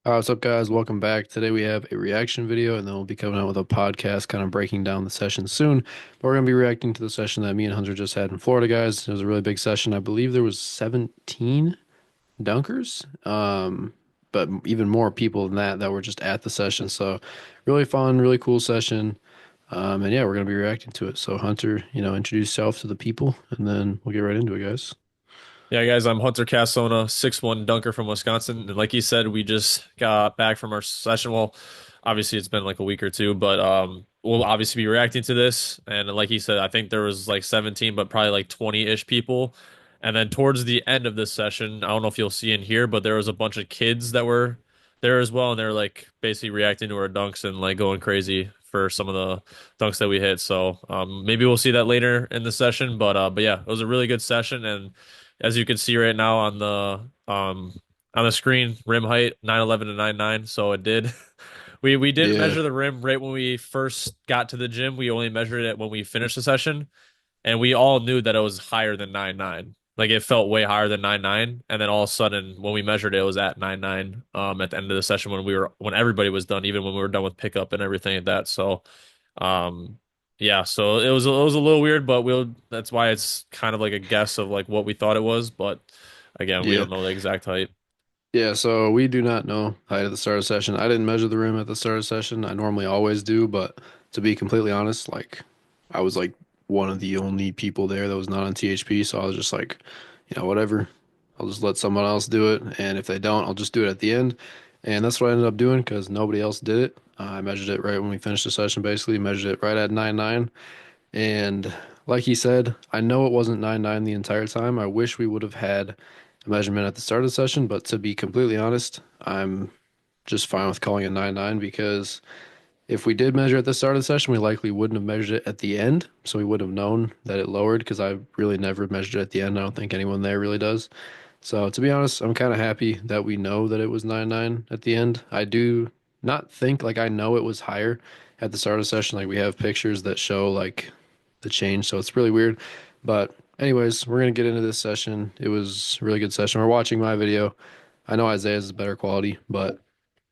What's up, guys? Welcome back. Today we have a reaction video, and then we'll be coming out with a podcast kind of breaking down the session soon. But we're going to be reacting to the session that me and Hunter just had in Florida, guys. It was a really big session. I believe there was 17 dunkers, but even more people than that were just at the session. So really fun, really cool session. And yeah, we're going to be reacting to it. So Hunter, introduce yourself to the people, and then we'll get right into it, guys. Yeah, guys, I'm Hunter Castona, 6'1" dunker from Wisconsin. And like you said, we just got back from our session. Well, obviously it's been like a week or two, but we'll obviously be reacting to this. And like he said, I think there was like 17, but probably like 20-ish people. And then towards the end of this session, I don't know if you'll see in here, but there was a bunch of kids that were there as well, and they're like basically reacting to our dunks and like going crazy for some of the dunks that we hit. So maybe we'll see that later in the session. But yeah, it was a really good session. And as you can see right now on the screen, rim height 911 to 99. So it did. We didn't Yeah, measure the rim right when we first got to the gym. We only measured it when we finished the session, and we all knew that it was higher than 99. Like it felt way higher than 99, and then all of a sudden when we measured it, it was at 99 at the end of the session when everybody was done, even when we were done with pickup and everything like that. So um yeah, so it was a little weird, but that's why it's kind of like a guess of like what we thought it was, but again, we yeah. don't know the exact height. Yeah, so we do not know height at the start of session. I didn't measure the rim at the start of session. I normally always do, but to be completely honest, like I was like one of the only people there that was not on THP, so I was just like, whatever. I'll just let someone else do it, and if they don't, I'll just do it at the end. And that's what I ended up doing because nobody else did it. I measured it right when we finished the session, basically measured it right at 99. And like he said, I know it wasn't 99 the entire time. I wish we would have had a measurement at the start of the session, but to be completely honest, I'm just fine with calling it 99 because if we did measure at the start of the session, we likely wouldn't have measured it at the end. So we would have known that it lowered because I really never measured it at the end. I don't think anyone there really does. So to be honest, I'm kind of happy that we know that it was 99 at the end. I do not think like I know it was higher at the start of the session. Like we have pictures that show like the change, so it's really weird. But anyways, we're gonna get into this session. It was a really good session. We're watching my video. I know Isaiah's is better quality, but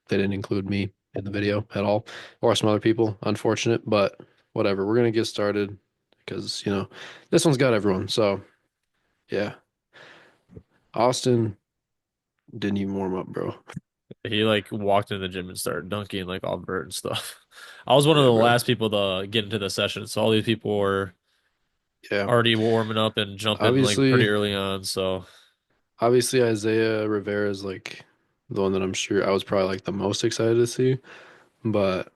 they didn't include me in the video at all, or some other people. Unfortunate, but whatever. We're gonna get started because this one's got everyone. So yeah, Austin didn't even warm up, bro. He like walked into the gym and started dunking like all vert and stuff. I was one of Yeah, the bro. last people to get into the session, so all these people were Yeah. already warming up and jumping like pretty Obviously, early on. So obviously Isaiah Rivera is like the one that I'm sure I was probably like the most excited to see. But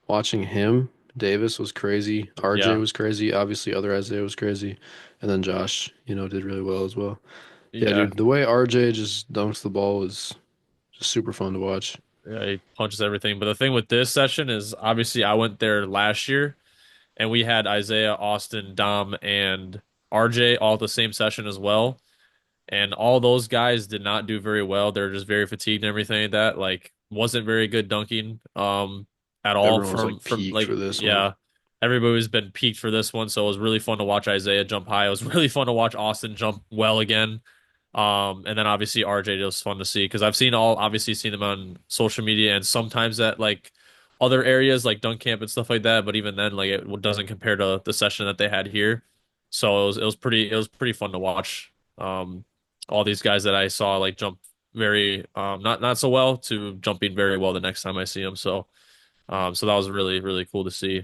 watching him, Davis was crazy. RJ yeah, was crazy. Obviously, other Isaiah was crazy. And then Josh, did really well as well. Yeah, yeah, dude, the way RJ just dunks the ball is just super fun to watch. yeah. He punches everything. But the thing with this session is obviously I went there last year and we had Isaiah, Austin, Dom, and RJ all at the same session as well. And all those guys did not do very well. They're just very fatigued and everything like that. Like wasn't very good dunking at all Everyone was from like peaked for like this one. yeah. Everybody's been peaked for this one, so it was really fun to watch Isaiah jump high. It was really fun to watch Austin jump well again. And then obviously RJ was fun to see because I've obviously seen them on social media and sometimes at like other areas like dunk camp and stuff like that. But even then, like it doesn't compare to the session that they had here. So it was pretty fun to watch. All these guys that I saw like jump very not so well to jumping very well the next time I see them. So that was really cool to see.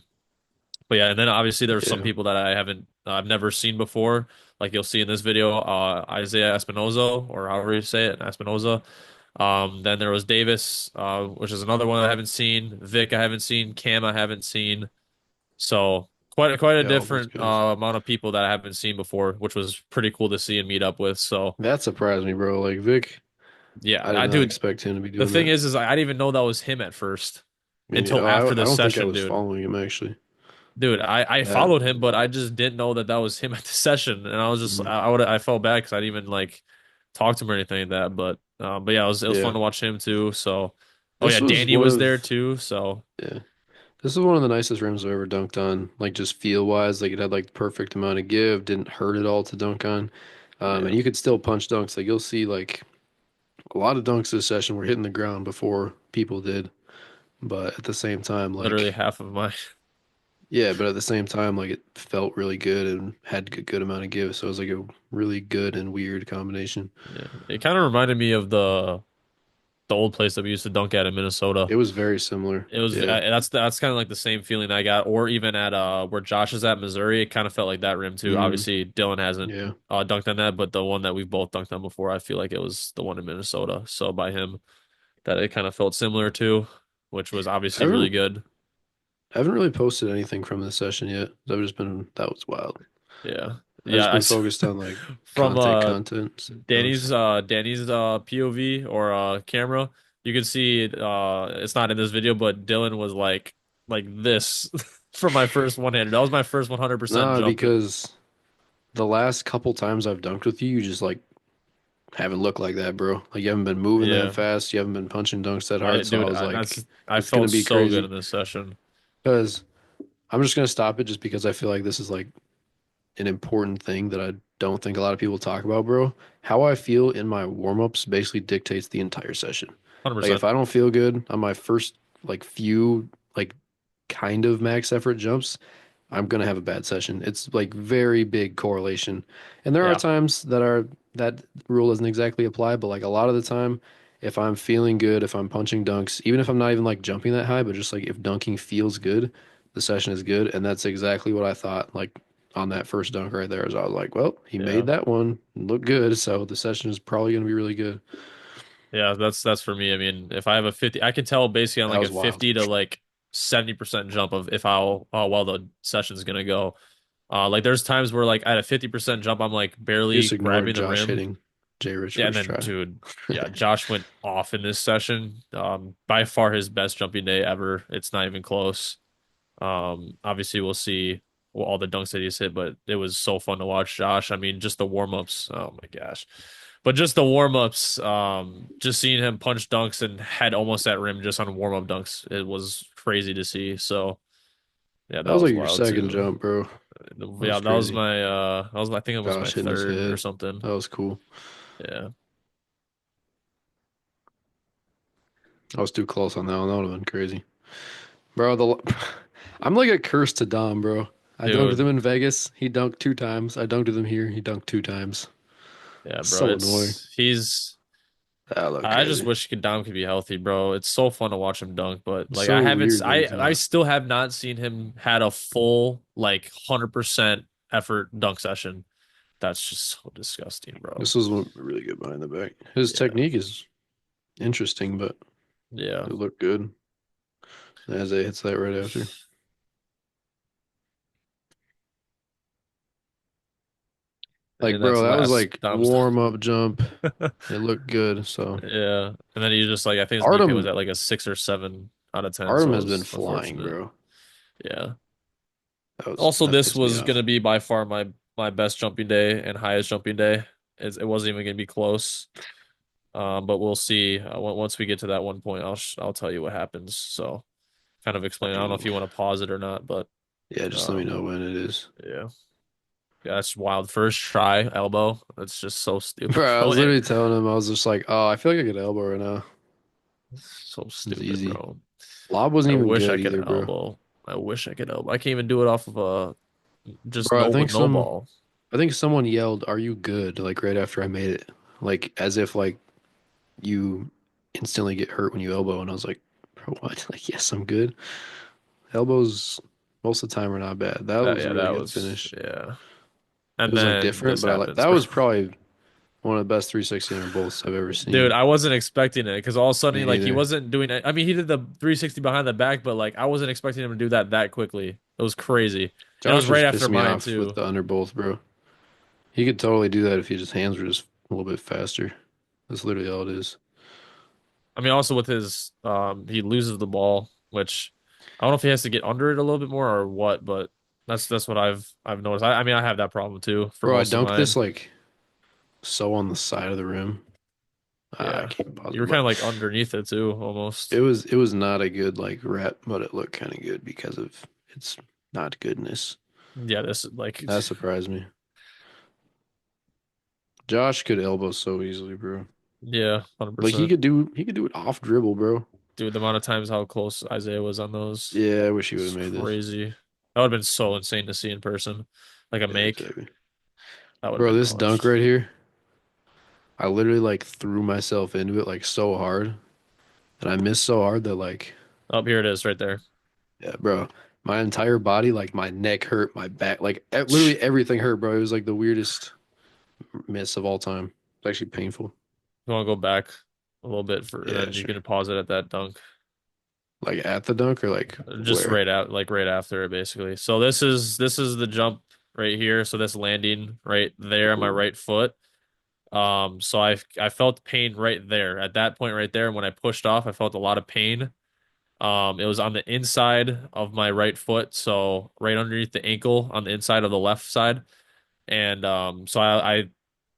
But yeah, and then obviously there's some Yeah. people that I've never seen before. Like you'll see in this video, Isaiah Espinoza, or however you say it, Espinoza. Then there was Davis, which is another one I haven't seen. Vic, I haven't seen. Cam, I haven't seen. So quite a Yeah, all those different guys. amount of people that I haven't seen before, which was pretty cool to see and meet up with. So That surprised me, bro. Like Vic, yeah, I did I not dude, expect him to be the doing thing that. is I didn't even know that was him at first Oh, until after I the don't think I session, was dude. following him actually. Dude, I That, followed him, but I just didn't know that that was him at the session, and I was just mm, I felt bad because I didn't even like talk to him or anything like that. But yeah, it was fun yeah. to watch him too. So oh yeah, This was Danny one was there of too. So yeah. This is one of the nicest rims I've ever dunked on. Like just feel wise, like it had like the perfect amount of give, didn't hurt at all to dunk on. And yeah, you could still punch dunks. Like you'll see like a lot of dunks this session were hitting the ground before people did, but at the same time, Literally like, half of my yeah, but at the same time, like, it felt really good and had a good amount of give. So it was like a really good and weird combination. yeah. It kind of reminded me of the old place that we used to dunk at in Minnesota. It was very similar. It was Yeah. that's kind of like the same feeling I got, or even at where Josh is at Missouri, it kind of felt like that rim too. Mm, Obviously, Dylan hasn't yeah. dunked on that, but the one that we've both dunked on before, I feel like it was the one in Minnesota. So by him, that it kind of felt similar to, which was I obviously really haven't good. I haven't really posted anything from this session yet. I've just been that was wild. Yeah, I've just yeah. been focused on like From content, dunks. Danny's POV or camera, you can see it's not in this video, but Dylan was like this from my first one-handed. That was my first 100% Nah, jump. because the last couple times I've dunked with you, you just like haven't looked like that, bro. Like you haven't been moving that Yeah, fast. You haven't been punching dunks that hard. So I dude, was like, I it's gonna felt be so good crazy. in this session. Because I'm just gonna stop it just because I feel like this is like an important thing that I don't think a lot of people talk about, bro. How I feel in my warm-ups basically dictates the entire session. Like if 100%. I don't feel good on my first like few like kind of max effort jumps, I'm gonna have a bad session. It's like very big correlation. And there are Yeah, times that rule doesn't exactly apply, but like a lot of the time, if I'm feeling good, if I'm punching dunks, even if I'm not even like jumping that high, but just like if dunking feels good, the session is good. And that's exactly what I thought like on that first dunk right there. As I was like, well, he yeah. made that one look good, so the session is probably gonna be really good. Yeah, that's for me. I mean, if I have a 50, I can tell basically on That like a was wild. 50 to like 70% jump of if how well the session's gonna go. Like there's times where like at a 50% jump, I'm like You barely just ignored grabbing the Josh rim. hitting J Rich Yeah, and first then try. dude, yeah, Josh went off in this session. By far his best jumping day ever. It's not even close. Obviously we'll see all the dunks that he's hit, but it was so fun to watch Josh. I mean, just the warm-ups. Oh my gosh. But just the warm-ups, just seeing him punch dunks and had almost that rim just on warm-up dunks, it was crazy to see. So yeah, That that was was like your wild second too. jump, bro. That Yeah, was crazy. that was I think it was my Josh hitting his third or head. something. That was cool. Yeah. I was too close on that one. That would have been crazy. Bro, I'm like a curse to Dom, bro. I dunked with Dude. him in Vegas. He dunked two times. I dunked with him here. He dunked two times. Yeah, bro. So annoying. He's That looked I just crazy. wish Dom could be healthy, bro. It's so fun to watch him dunk, but It's like so weird that he's I not. still have not seen him had a full like 100% effort dunk session. That's just so disgusting, bro. This was really good behind the back. His Yeah. technique is interesting, but Yeah. it looked good as it hits that right after. Like, And bro, that was that's like Dom's warm up jump. It looked good. So yeah. And then he just like I think his knee pay was Artem, at like a 6 or 7 out of 10, Artem so it has been was flying, unfortunate. bro. Yeah. Also, That this pissed me was off. gonna be by far my best jumping day and highest jumping day. It wasn't even gonna be close. But we'll see. Once we get to that one point, I'll tell you what happens. So kind of explain. I don't know if Dang. you want to pause it or not, but Yeah, just let me um, know when it is. yeah, yeah, that's wild. First try elbow. That's just so stupid, Bro, I bro. was literally telling him, I was just like, oh, I feel like I could elbow right now. So It's stupid, easy. bro. Lob wasn't I even wish I good could either, bro. elbow. I wish I could elbow. I can't even do it off of a just Bro, no with no ball. I think someone yelled, "Are you good?" like right after I made it. Like as if like you instantly get hurt when you elbow and I was like, "Bro, what?" Like, "Yes, I'm good." Elbows most of the time are not bad. That That was a yeah, really that good was finish. yeah. It And was like then different, this but I like happens, that bro. was probably one of the best 360 under bolts I've ever Dude, seen. I wasn't expecting it because all of a Me sudden, like, he neither. wasn't doing it. I mean, he did the 360 behind the back, but like, I wasn't expecting him to do that quickly. It was crazy, and it was Josh right just after pissed me mine off with too. the under bolts, bro. He could totally do that if his hands were just a little bit faster. That's literally all it is. I mean, also with his, he loses the ball, which I don't know if he has to get under it a little bit more or what, but that's what I've noticed. I mean, I have that problem too for Bro, I most of dunked this mine. like so on the side of the rim. I Yeah, can't you bother, were kind but of like underneath it too, it almost. was not a good like rep, but it looked kind of good because of its not goodness. Yeah, this like That surprised me. Josh could elbow so easily, bro. Yeah, Like 100%. he could do it off dribble, bro. Dude, the amount of times how close Isaiah was on those Yeah, I wish he would have is made this. crazy. That would have been so insane to see in person. Like a Yeah, make. exactly. That would have Bro, been this dunk punched. right here, I literally like threw myself into it like so hard, and I missed so hard that like, Oh, here it is right there. yeah, bro, my entire body, like my neck hurt, my back, like literally everything hurt, bro. It was like the weirdest miss of all time. It's actually painful. You want to go back a little bit for, and Yeah, then you sure. can pause it at that dunk. Like at the dunk or like Just where? right after it, basically. So this is the jump right here. So this landing right there on my Ooh, right foot. So I felt pain right there at that point right there. When I pushed off, I felt a lot of pain. It was on the inside of my right foot, so right underneath the ankle on the inside of the left side. And so I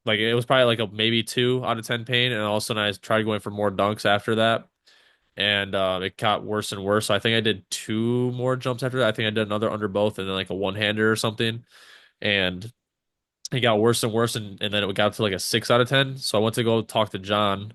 like it was probably like a maybe 2 out of 10 pain, and all of a sudden I tried going for more dunks after that, and it got worse and worse. So I think I did 2 more jumps after that. I think I did another under both, and then like a one-hander or something, and it got worse and worse, and then it got to like a 6 out of 10. So I went to go talk to John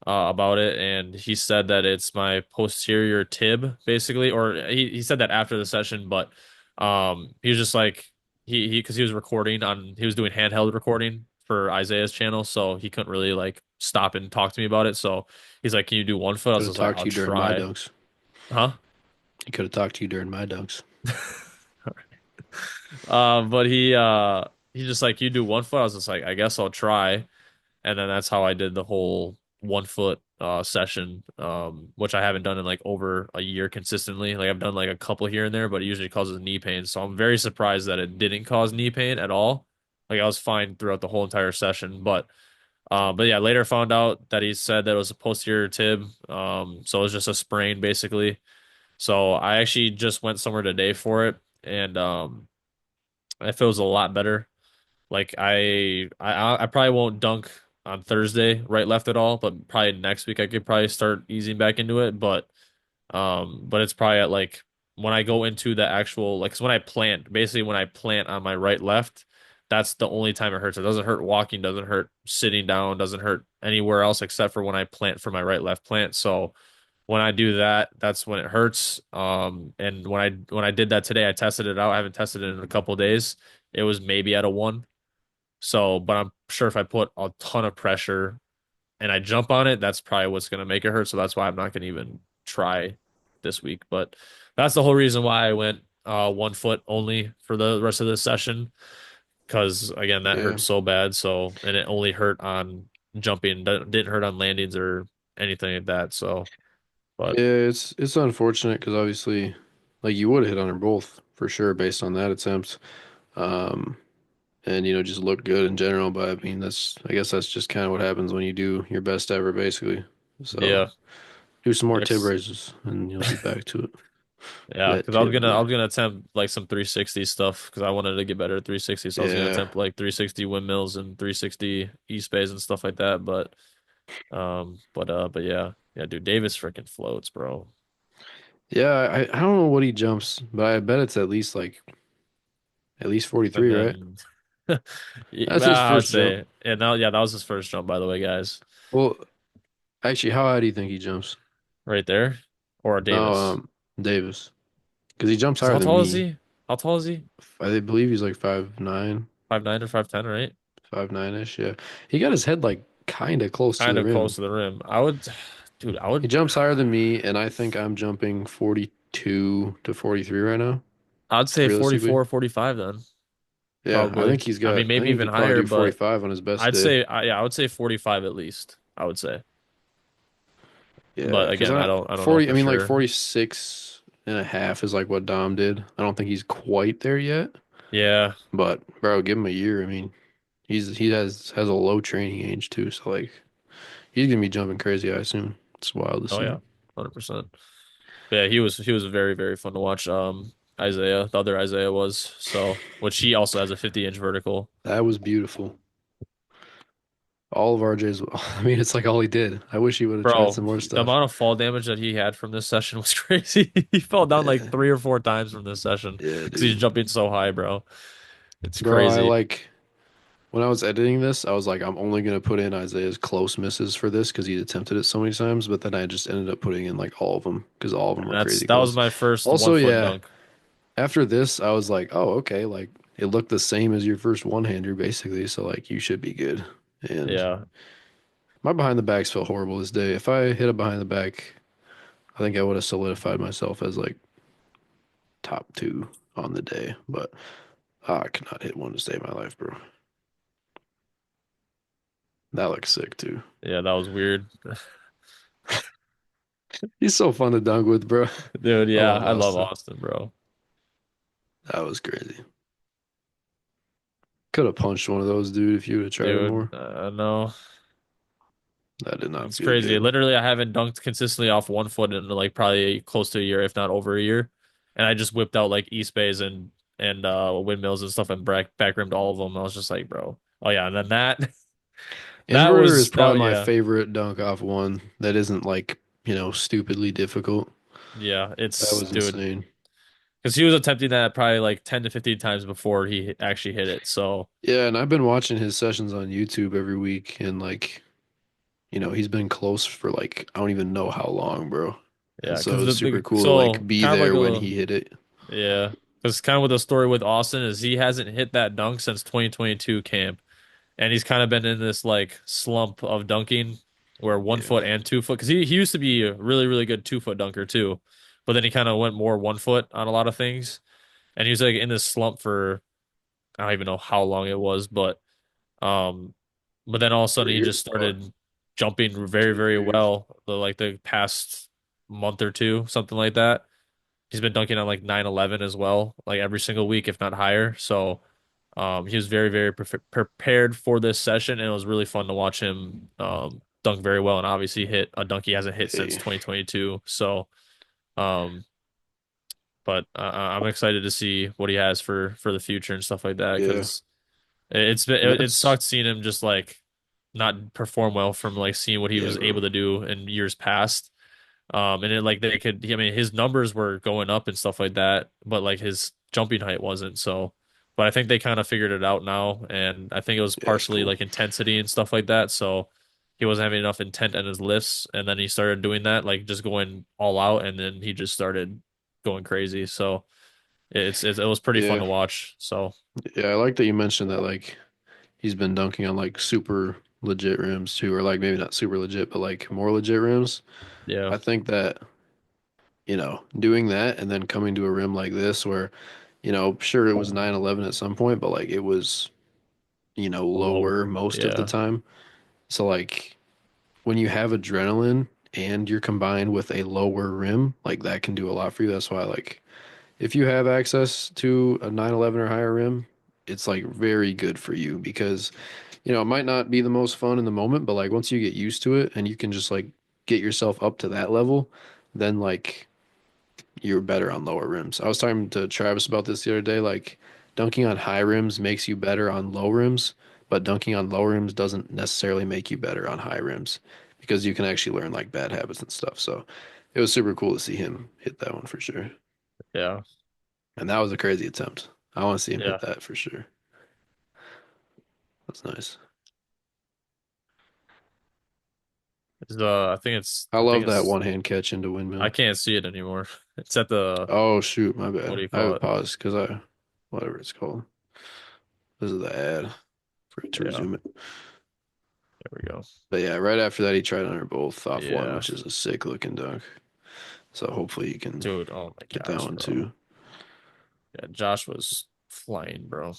about it, and he said that it's my posterior tib, basically, or he said that after the session, but he was just like he because he was recording on he was doing handheld recording for Isaiah's channel, so he couldn't really like stop and talk to me about it. So he's like, "Can you do 1 foot?" I could was have just like, talked to "I'll you during my try." dunks. Huh? He could have talked to you during my dunks. But he just like, "You do 1 foot?" I was just like, "I guess I'll try." And then that's how I did the whole 1 foot session, which I haven't done in like over a year consistently. Like I've done like a couple here and there, but it usually causes knee pain. So I'm very surprised that it didn't cause knee pain at all. Like I was fine throughout the whole entire session, but yeah, later found out that he said that it was a posterior tib. So it was just a sprain basically. So I actually just went somewhere today for it, and it feels a lot better. Like I probably won't dunk on Thursday, right left at all, but probably next week I could probably start easing back into it. But it's probably at like when I go into the actual like 'cause when I plant, basically when I plant on my right left, that's the only time it hurts. It doesn't hurt walking, doesn't hurt sitting down, doesn't hurt anywhere else except for when I plant for my right left plant. So when I do that, that's when it hurts. And when I did that today, I tested it out. I haven't tested it in a couple of days. It was maybe at a 1. So, but I'm sure if I put a ton of pressure and I jump on it, that's probably what's going to make it hurt. So that's why I'm not going to even try this week. But that's the whole reason why I went 1 foot only for the rest of the session. Because again, that hurt Yeah. so bad. So, and it only hurt on jumping, didn't hurt on landings or anything like that. So, but Yeah, it's unfortunate because obviously, like you would have hit on her both for sure based on that attempt. Um, and just look good in general. But I mean, I guess that's just kind of what happens when you do your best ever, basically. So yeah, do some more tib yes. raises, and you'll be back to it. Yeah, That because I was tib gonna I boy. was gonna attempt like some 360 stuff because I wanted to get better at 360. So I was gonna Yeah, attempt like 360 windmills and 360 east bays and stuff like that. But yeah, yeah, dude, Davis freaking floats, bro. yeah. I don't know what he jumps, but I bet it's at least And 43, right? then That's his I would first jump. say, and now yeah, that was his first jump, by the way, guys, Well, actually, how high do you think he jumps? right there, or No, Davis. Davis, because he jumps Because higher how than tall is me. he? How tall is he? I believe he's like 5'9". 5'9" or 5'10", right? 5'9" ish, yeah. He got his head like kind of close to Kind the of close rim. to the rim. I would, dude, I He would, jumps higher than me, and I think I'm jumping 42 to 43 right now, I'd say realistically. 44, 45 then. Yeah, Probably. I mean, I maybe think he even could probably higher, do but 45 on his best I'd day. say, yeah, I would say 45 at least. I would say, Yeah, but because again, I don't know 40, I for mean, like sure. 46.5 is like what Dom did. I don't think he's quite there yet, Yeah. but bro, give him a year. I mean, he has a low training age too, so like he's gonna be jumping crazy, I assume. It's wild to Oh see. yeah. 100%. But yeah, he was very very fun to watch. Isaiah, the other Isaiah was so, which he also has a 50-inch vertical. That was beautiful. All of RJ's, I mean, it's like all he did. I wish he would have tried Bro, some more the stuff. amount of fall damage that he had from this session was crazy. He fell down like Yeah, 3 or 4 times from this session yeah, because he's dude. jumping so high, bro. It's Bro, I crazy. like when I was editing this, I was like, I'm only gonna put in Isaiah's close misses for this because he attempted it so many times. But then I just ended up putting in like all of them because all of them And were that's crazy that was close. my first one Also, foot yeah, dunk. after this, I was like, oh, okay, like it looked the same as your first one-hander basically. So like you should be good. And Yeah. my behind the backs felt horrible this day. If I hit a behind the back, I think I would have solidified myself as like top two on the day. But I could not hit one to save my life, bro. That looks sick too. Yeah, that was weird. He's so fun to dunk with, bro. Dude, I yeah, love I love Austin. Austin, bro. That was crazy. Could have punched one of those, dude, if you would have tried it Dude, more. no. That did not It's feel crazy. good. Literally, I haven't dunked consistently off one foot in like probably close to a year, if not over a year. And I just whipped out like East Bays and windmills and stuff and back rimmed all of them. I was just like, bro. Oh yeah, and then that that Inverter is was probably that my yeah. favorite dunk off one that isn't like, stupidly difficult. Yeah, That it's was dude. insane. Because he was attempting that probably like 10 to 15 times before he actually hit it. So, Yeah, and I've been watching his sessions on YouTube every week and like, he's been close for like I don't even know how long, bro. And yeah, so it because was super cool to like so be kind of like there when a he hit it. yeah, because kind of with the story with Austin is he hasn't hit that dunk since 2022 camp, and he's kind of been in this like slump of dunking where one Yeah, foot and 2 foot because he used to be a really good 2 foot dunker too, but then he kind of went more 1 foot on a lot of things, and he was like in this slump for I don't even know how long it was, um, but then all of a sudden he 3 years, just or started jumping two, very 3 years. well like the past month or two, something like that. He's been dunking on like 9/11 as well, like every single week, if not higher. So he was very prepared for this session, and it was really fun to watch him dunk very well, and obviously hit a dunk he hasn't hit since Hey, 2022. So, um, but I'm excited to see what he has for the future and stuff like that yeah, because it's been and it that's sucked seeing him just like not perform well from like seeing what he yeah, was bro. able to do in years past. And it like they could, I mean, his numbers were going up and stuff like that, but like his jumping height wasn't. So, but I think they kind of figured it out now, and I think it was Yeah, that's partially cool. like intensity and stuff like that. So he wasn't having enough intent in his lifts, and then he started doing that, like just going all out, and then he just started going crazy. So it was pretty fun Yeah, to watch. So yeah, I like that you mentioned that like he's been dunking on like super legit rims too, or like maybe not super legit, but like more legit rims. yeah, I think that, doing that and then coming to a rim like this where, sure it was 9/11 at some point, but like it was, lower, lower most of the yeah, time. So like when you have adrenaline and you're combined with a lower rim, like that can do a lot for you. That's why like if you have access to a 911 or higher rim, it's like very good for you because, it might not be the most fun in the moment, but like once you get used to it and you can just like get yourself up to that level, then like you're better on lower rims. I was talking to Travis about this the other day. Like dunking on high rims makes you better on low rims, but dunking on low rims doesn't necessarily make you better on high rims because you can actually learn like bad habits and stuff. So it was super cool to see him hit that one for sure. yeah, And that was a crazy attempt. I want to see him yeah. hit that for sure. That's nice. I I think love that it's one hand catch into I windmill. can't see it anymore. It's at the Oh shoot, my what do bad. you I have call it it? paused because whatever it's called. This is the ad for it to Yeah, resume it. there we go. But yeah, right after that, he tried under both off one, Yeah, which is a sick looking dunk. So hopefully he can dude. Oh my get that gosh, one bro. too. Yeah, Josh was flying, bro.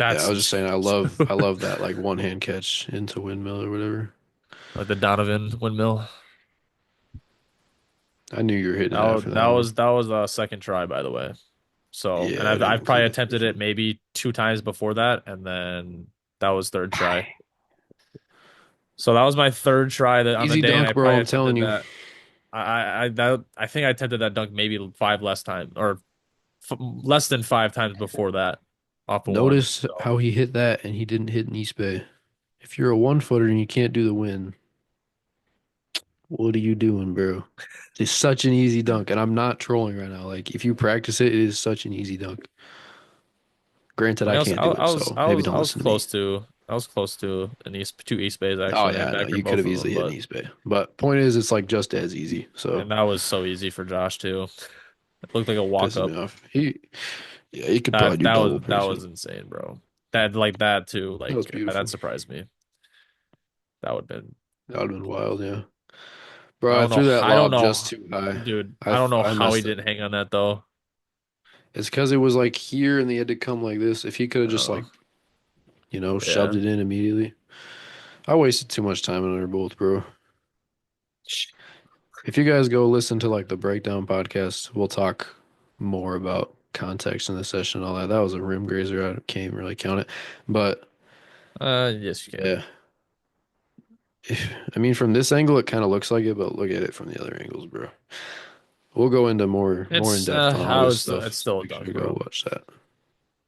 Yeah, I That's was just saying, I dude. love that like one hand catch into windmill or whatever. Like the Donovan windmill. I knew you were hitting it after that one. That was a second try, by the way. So, and Yeah, I didn't I've even probably see that attempted first it one. maybe 2 times before that, and then that was third try. So that was my third try that on the Easy day, and dunk, I bro. probably I'm telling attempted you. that. I think I attempted that dunk maybe five less time or f less than 5 times before that off of one. Notice So how he hit that and he didn't hit an East Bay. If you're a one footer and you can't do the win, what are you doing, bro? It's such an easy dunk, and I'm not trolling right now. Like if you practice it, it is such an easy dunk. Granted, I mean, I can't do it, so maybe don't listen to me. I was close to two East Bays Oh actually, yeah, and I know Dagger you could both have of them, easily hit an but East Bay, but point is, it's like just as easy. So and that was so easy for Josh too. It looked like a walk pisses up. me off. Yeah, he could probably do double That personally. was insane, bro. That like that too, That was that beautiful. surprised me. That would have been That would have been wild. Yeah, bro, I threw that I don't lob know, just too high. dude. I don't know I how he messed up. didn't hang on that though. It's because it was like here and they had to come like this. If he could have just Uh, like shoved yeah. it in immediately. I wasted too much time on our both, bro. If you guys go listen to like the breakdown podcast, we'll talk more about context in the session and all that. That was a rim grazer. I can't even really count it. But Yes, you can. yeah, I mean, from this angle, it kind of looks like it, but look at it from the other angles, bro. We'll go into more in depth on all this It's stuff. So still a make sure dunk, you go bro. watch that.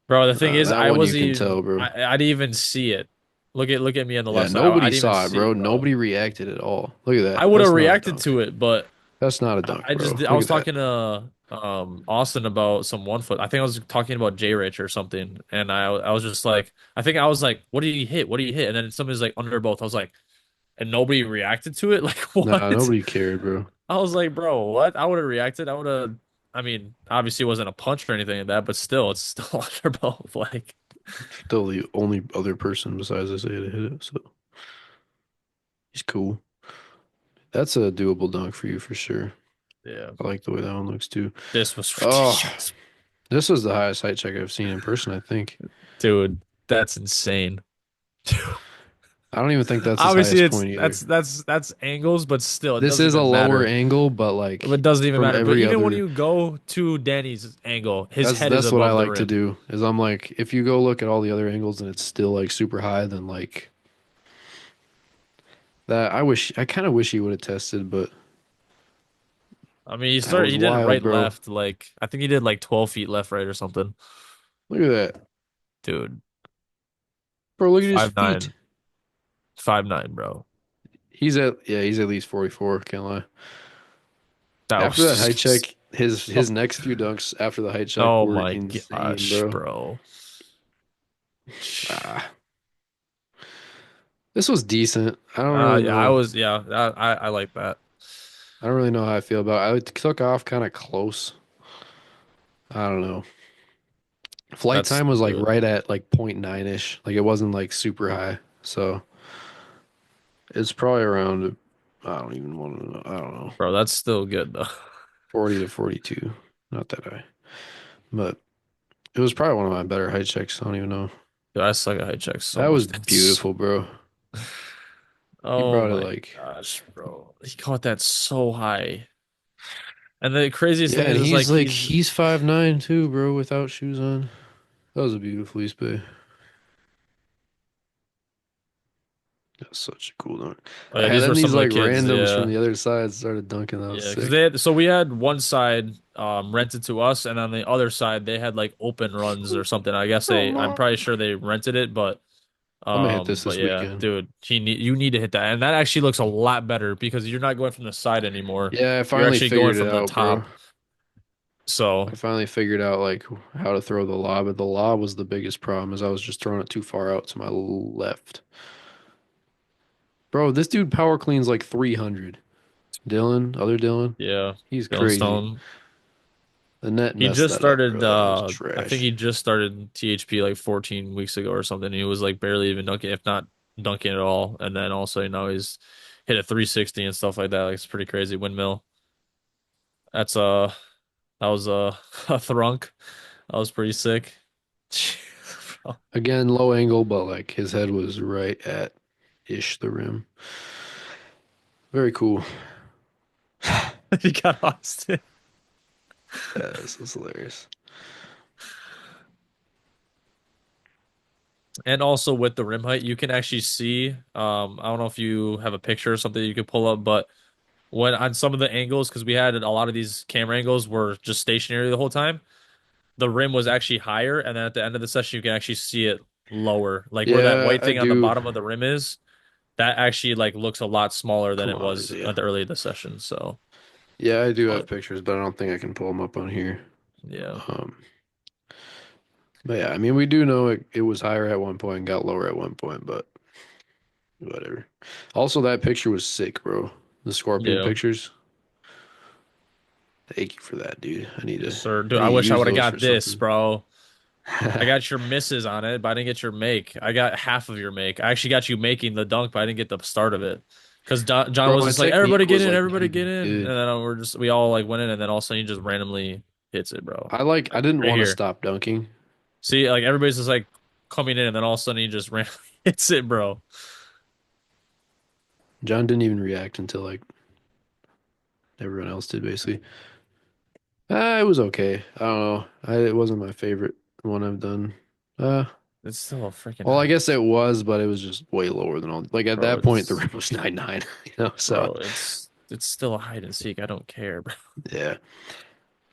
Bro, the thing is, That one you can tell, bro. I didn't even see it. Look at me on the Yeah, left side. I nobody didn't even saw it, see bro. it, bro. Nobody reacted at all. Look at I that. would have That's not a reacted dunk. to it, but That's not a dunk, bro. I Look was at that. talking to Austin about some 1 foot. I think I was talking about J Rich or something, and I was just like, I think I was like, what did he hit? What did he hit? And then somebody's like under both. I was like, and nobody reacted to it. Like Nah, what? nobody cared, bro. I was like, bro, what? I would have reacted. I would have. I mean, obviously, it wasn't a punch or anything like that, but still, it's still under both. Like, Still the only other person besides Isaiah to hit it, so he's cool. That's a doable dunk for you for sure. yeah, I like the way that one looks too. this was Oh, ridiculous, this was the highest height check I've seen in person, I think. dude. That's insane. I don't even think that's his Obviously, highest it's point either. that's angles, but still, it This doesn't is a even lower matter. angle, but It like doesn't even from matter. But every even when other, you go to Danny's angle, his head is that's what I above the like to rim. do. Is I'm like, if you go look at all the other angles and it's still like super high, then like that. I kind of wish he would have tested, but I mean, that was he did it wild, right, bro. left. Like, I think he did like 12 feet left, right, or something. Look at that, Dude, bro. Look at his five feet. nine, 5'9", bro. He's at least 44. Can't lie. That After that was height just, check, his next few dunks after the height check oh were my insane, gosh, bro. bro. Ah, this was decent. I don't really Yeah, know. I like that. I don't really know how I feel about it. I took off kind of close. I don't know. Flight That's time still was like good, right at like point 0.9 ish. Like it wasn't like super high. So it's probably around, I don't even want to know. I don't know. bro. That's still good though. 40 to 42. Not that high. But it was probably one of my better height checks. I don't even know. Dude, I suck at height checks so That was much. beautiful, bro. He Oh brought it my like, gosh, bro. He caught that so high. And the craziest yeah, thing and is like he's 5'9" too, bro, without shoes on. That was a beautiful East Bay. That's such a cool dunk. oh yeah, And these were then some these of the like kids. randoms from Yeah. the other side started dunking. That was Yeah, because sick. we had one side rented to us, and on the other side they had like open runs or something. I guess I'm probably sure they rented it, I'm gonna hit this but yeah, weekend. dude, you need to hit that, and that actually looks a lot better because you're not going from the side anymore. Yeah, I You're finally actually going figured it from the out, bro. top. So I finally figured out like how to throw the lob, but the lob was the biggest problem, is I was just throwing it too far out to my left. Bro, this dude power cleans like 300. Other Dylan, yeah, he's Dylan crazy. Stone. The net He messed just that up, started bro. That was I think trash. he just started THP like 14 weeks ago or something. He was like barely even dunking, if not dunking at all. And then also, he's hit a 360 and stuff like that. Like it's pretty crazy. Windmill. That's that was a thrunk. That was pretty sick. Again, low angle, but like his head was right at ish the rim. Very cool. He got Austin. Yeah, this is hilarious. And also with the rim height, you can actually see I don't know if you have a picture or something you could pull up, but when on some of the angles, because we had a lot of these camera angles were just stationary the whole time, the rim was actually higher, and then at the end of the session, you can actually see it lower. Like where that Yeah, white I thing on the do. bottom of the rim is, that actually like looks a lot smaller than Come it on, was Isaiah. at the early of the session. So, Yeah, I do have but pictures, but I don't think I can pull them up on here. yeah, Um, But yeah, I mean, we do know it was higher at one point and got lower at one point, but whatever. Also, that picture was sick, bro. The scorpion Yeah. pictures. Thank you for that, dude. Yes, sir. I Dude, I need to wish I use would have those for got this, something. bro. I got your misses on it, but I didn't get your make. I got half of your make. I actually got you making the dunk, but I didn't get the start of it. Because John Bro, was my just like, technique was like everybody not get even in. And good. then we all like went in, and then all of a sudden he just randomly hits it, bro. I Like didn't right want to here. stop dunking. See, like everybody's just like coming in, and then all of a sudden he just randomly hits it, bro. John didn't even react until like everyone else did, basically. It was okay. I don't know. It wasn't my favorite one I've done. Uh, It's still a freaking well, I hide and guess it seek, was, but it was just way lower than all. Like at bro. that point, the rim was 9-9, you know. So It's still a hide and seek. I don't care, bro. yeah.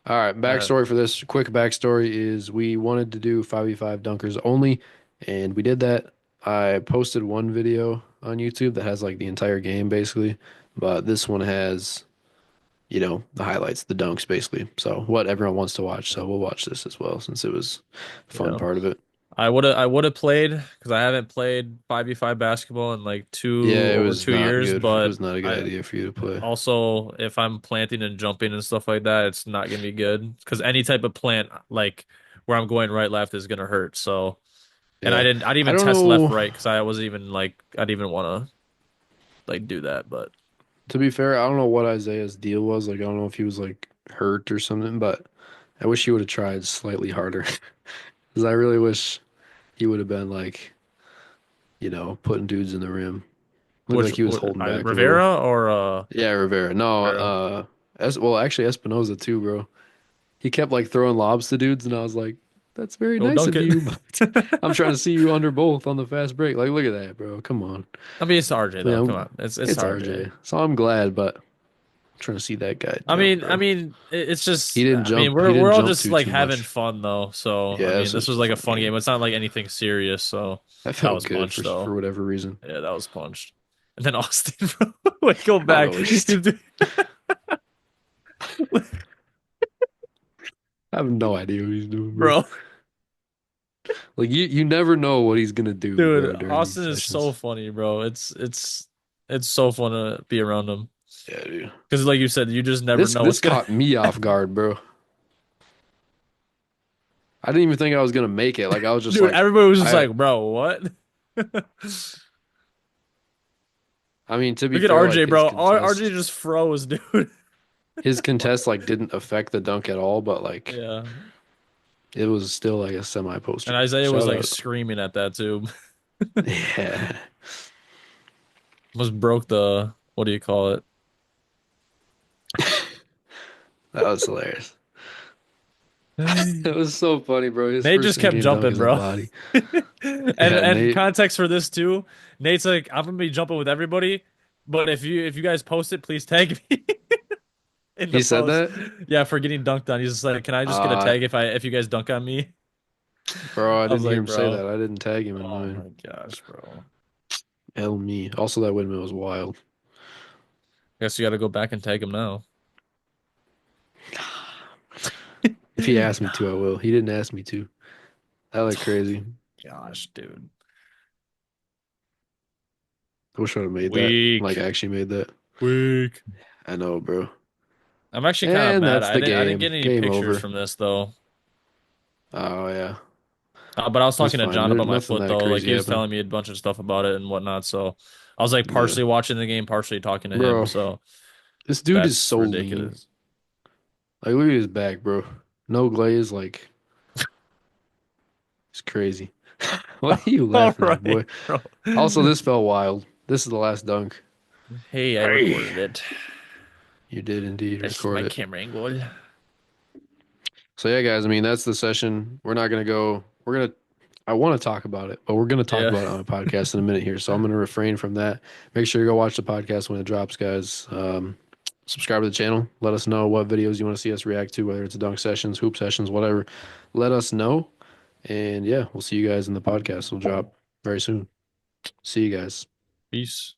All right. Uh, Backstory for this. Quick backstory is we wanted to do 5v5 dunkers only, and we did that. I posted one video on YouTube that has like the entire game basically, but this one has, the highlights, the dunks basically. So what everyone wants to watch. So we'll watch this as well since it was a fun yeah. part of it. I would have played because I haven't played 5v5 basketball in like Yeah, it over was two not years, good. It but was not a good I idea for you to play. also if I'm planting and jumping and stuff like that, it's not gonna be good because any type of plant like where I'm going right left is gonna hurt. So and Yeah. I didn't I even don't test left know. right because I wasn't even like I didn't even want to like do that. But To be fair, I don't know what Isaiah's deal was. Like, I don't know if he was like hurt or something, but I wish he would have tried slightly harder. Because I really wish he would have been like, putting dudes in the rim. Looked like he was holding back a little. Rivera or Yeah, Rivera. No, Rivera? well, actually Espinoza too, bro. He kept like throwing lobs to dudes, and I was like, that's very Go nice dunk of it. you, but I'm trying to see you under both on the fast break. Like, look at that, bro. Come on. I mean, it's RJ I mean, though. Come on, it's it's RJ. RJ, so I'm glad, but I'm trying to see that guy I jump, mean, bro. it's He just. didn't I mean, jump. He we're didn't all jump just like too having much. fun though. So I Yeah, mean, this this was was just a like a fun fun game. game. It's not like anything serious. So That that felt was good punched for though. whatever reason. Yeah, that was punched. And then Austin, bro, wait, go I don't back, know what he's doing. I have no idea what he's doing, bro. bro, Like you never know what he's gonna do, dude. bro, during these Austin is so sessions. funny, bro. It's so fun to be around him Yeah, dude. because, like you said, you just never This know this what's gonna. caught me off guard, bro. I didn't even think I was gonna make it. Like I was just Dude, like, everybody was just I like, bro, what? I mean, to be Look at fair, like RJ, bro. RJ just froze, dude. his contest like didn't affect the dunk at all, but like Yeah. it was still like a semi poster. And Isaiah was Shout like out. screaming at that too. Yeah, Almost broke the what do you call it? that was hilarious. Hey. It was so funny, bro. His Nate first just kept in-game dunk jumping, is a bro. body. And Yeah, Nate. context for this too, Nate's like, I'm gonna be jumping with everybody, but if you guys post it, please tag me in the He said post. that? Yeah, for getting dunked on. He's just like, can I just get a Uh, tag if you guys dunk on me? bro, I I was didn't hear like, him say that. bro. I didn't tag him in Oh mine. my gosh, bro. Hell me. Also, that windmill was wild. Guess you gotta go back and tag him now. If he asked me to, I will. He didn't ask me to. I like crazy. Gosh, dude. I wish I'd have made that. Like, Weak. actually made that. Weak. I know, bro. I'm actually kind of And mad. that's the I didn't game. get any Game pictures over. from this though. Oh, yeah. But I was It's talking to fine. John There's about my nothing foot that though. Like crazy he was happened. telling me a bunch of stuff about it and whatnot. So I was like Yeah. partially watching the game, partially talking to him. Bro, So this dude is that's so lean. ridiculous. Like, look at his back, bro. No glaze. Like, it's crazy. What are you All laughing at, right, boy? bro. Also, this felt wild. This is the last dunk. Hey, I Hey. recorded it. You did indeed This is record my it. camera angle. So yeah, guys, I mean that's the session. We're not gonna go. I want to talk about it, but we're gonna talk Yeah. about it on a podcast in a minute here. So I'm gonna refrain from that. Make sure you go watch the podcast when it drops, guys. Subscribe to the channel. Let us know what videos you want to see us react to, whether it's dunk sessions, hoop sessions, whatever. Let us know. And yeah, we'll see you guys in the podcast. Will drop very soon. See you guys. Peace.